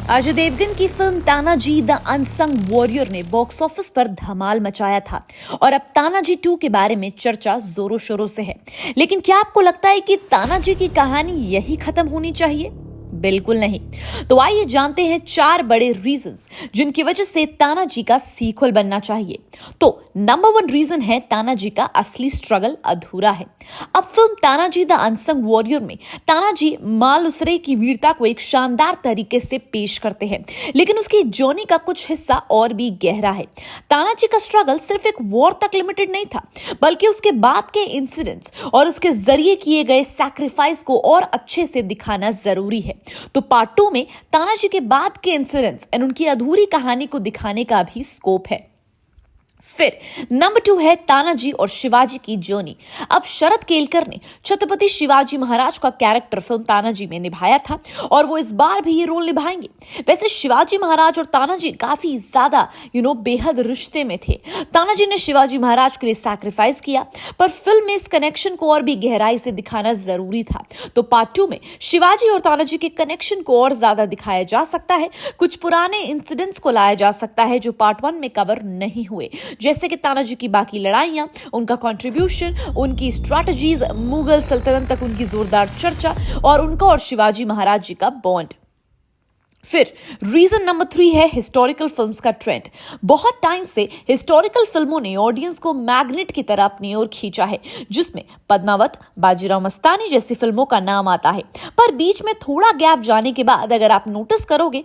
अजय देवगन की film Tanaji the unsung warrior ने box office पर धमाल मचाया था और अब तानाजी 2 के बारे में चर्चा जोरों शोरों से है। लेकिन क्या आपको लगता है कि तानाजी की कहानी यही खत्म होनी चाहिए? बिल्कुल नहीं। तो आइए जानते हैं 4 बड़े रीजंस जिनकी वजह से तानाजी का सीक्वल बनना चाहिए। तो नंबर 1 रीजन है तानाजी का असली स्ट्रगल अधूरा है। अब film Tanaji the unsung warrior में तानाजी मालुसरे की वीरता को एक शानदार तरीके से पेश करते हैं, लेकिन उसकी जर्नी का कुछ हिस्सा और भी गहरा है। तानाजी का स्ट्रगल सिर्फ एक वॉर तक लिमिटेड नहीं था, बल्कि उसके बाद के इंसिडेंट्स और उसके जरिए किए गए सैक्रिफाइस को और अच्छे से दिखाना जरूरी है। तो पार्ट 2 में तानाजी के बाद के इंसिडेंट्स एंड उनकी अधूरी कहानी को दिखाने का भी स्कोप है। फिर नंबर 2 है तानाजी और शिवाजी की जर्नी। अब शरद केलकर ने छत्रपति शिवाजी महाराज का कैरेक्टर फिल्म तानाजी में निभाया था और वो इस बार भी ये रोल निभाएंगे। वैसे शिवाजी महाराज और तानाजी काफी ज्यादा बेहद रिश्ते में थे। तानाजी ने शिवाजी महाराज के लिए सैक्रिफाइस किया, पर फिल्म में इस कनेक्शन को और भी गहराई से दिखाना जरूरी था। तो पार्ट 2 में शिवाजी और तानाजी के कनेक्शन को और ज्यादा दिखाया जा सकता है। कुछ पुराने इंसिडेंट्स को लाया जा सकता है जो पार्ट 1 में कवर नहीं हुए, जैसे कि तानाजी की बाकी लड़ाइयां, उनका कंट्रीब्यूशन, उनकी स्ट्रैटेजीज, मुगल सल्तनत तक उनकी जोरदार चर्चा और उनका और शिवाजी महाराज जी का बॉन्ड। फिर रीजन नंबर 3 है हिस्टोरिकल फिल्म्स का ट्रेंड। बहुत टाइम से हिस्टोरिकल फिल्मों ने ऑडियंस को मैग्नेट की तरह अपनी ओर खींचा है, जिसमें पद्मावत, बाजीराव मस्तानी जैसी फिल्मों का नाम आता है। पर बीच में थोड़ा गैप जाने के बाद अगर आप नोटिस करोगे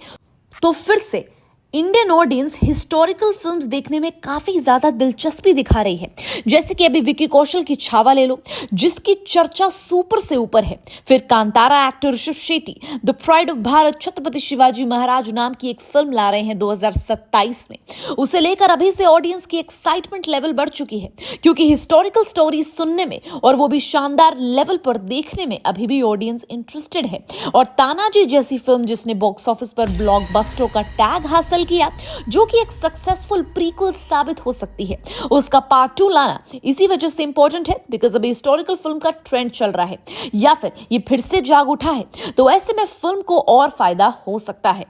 तो फिर से इंडियन ऑडियंस हिस्टोरिकल फिल्म्स देखने में काफी ज्यादा दिलचस्पी दिखा रही है। जैसे कि अभी विकी कौशल की छावा ले लो, जिसकी चर्चा सुपर से ऊपर है। फिर Kantara actor Rishabh Shetty the pride of Bharat Chhatrapati Shivaji Maharaj नाम की एक फिल्म ला रहे हैं 2027 में। उसे लेकर अभी से ऑडियंस की एक्साइटमेंट लेवल बढ़ चुकी है, क्योंकि हिस्टोरिकल स्टोरी सुनने में और वो भी शानदार लेवल पर देखने में अभी भी ऑडियंस इंटरेस्टेड है। और तानाजी जैसी फिल्म जिसने बॉक्स ऑफिस पर ब्लॉकबस्टर का टैग हासिल किया, जो कि एक सक्सेसफुल प्रीक्वल साबित हो सकती है, उसका पार्ट 2 लाना इसी वजह से इंपॉर्टेंट है, बिकॉज अभी हिस्टोरिकल फिल्म का ट्रेंड चल रहा है या फिर ये फिर से जाग उठा है, तो ऐसे में फिल्म को और फायदा हो सकता है।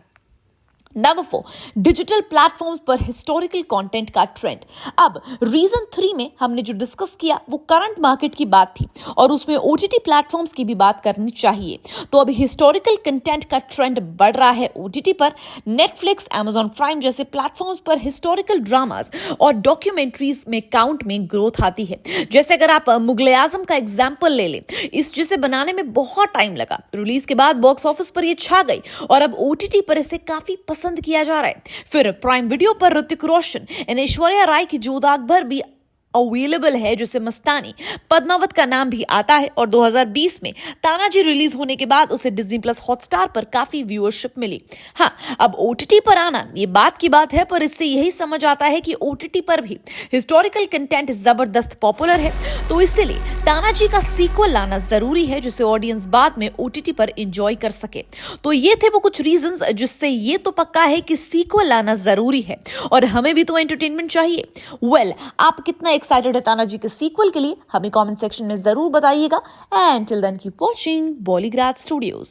नंबर 4, डिजिटल प्लेटफॉर्म्स पर हिस्टोरिकल कंटेंट का ट्रेंड। अब रीजन 3 में हमने जो डिस्कस किया वो करंट मार्केट की बात थी और उसमें ओटीटी प्लेटफॉर्म्स की भी बात करनी चाहिए। तो अभी हिस्टोरिकल कंटेंट का ट्रेंड बढ़ रहा है ओटीटी पर। नेटफ्लिक्स, अमेजॉन प्राइम जैसे प्लेटफॉर्म्स पर हिस्टोरिकल ड्रामास और डॉक्यूमेंट्रीज में काउंट में ग्रोथ आती है। जैसे अगर आप मुगले आजम का एग्जाम्पल ले लें, इस जिसे बनाने में बहुत टाइम लगा, रिलीज के बाद बॉक्स ऑफिस पर ये छा गई और अब ओटीटी पर इसे काफी पसंद किया जा रहा है। फिर प्राइम वीडियो पर ऋतिक रोशन और ऐश्वर्या राय की जोधा अकबर भी अवेलेबल है, जिसे मस्तानी, पद्मावत का नाम भी आता है। और 2020 में तानाजी रिलीज होने के बाद उसे डिज्नी प्लस हॉटस्टार पर काफी व्यूअरशिप मिली। हाँ, अब ओटीटी पर आना ये बात की बात है, पर इससे यही समझ आता है कि ओटीटी पर भी हिस्टोरिकल कंटेंट जबरदस्त पॉपुलर है। तो इसलिए तानाजी का सीक्वल लाना जरूरी है, जिसे ऑडियंस बाद में ओटीटी पर एंजॉय कर सके। तो ये थे वो कुछ रीजंस जिससे ये तो पक्का है कि सीक्वल लाना जरूरी है और हमें भी तो एंटरटेनमेंट चाहिए। आप कितना एक्साइटेड है तानाजी के सीक्वल के लिए, हमें कमेंट सेक्शन में जरूर बताइएगा। And till then keep watching Bollygrad studios.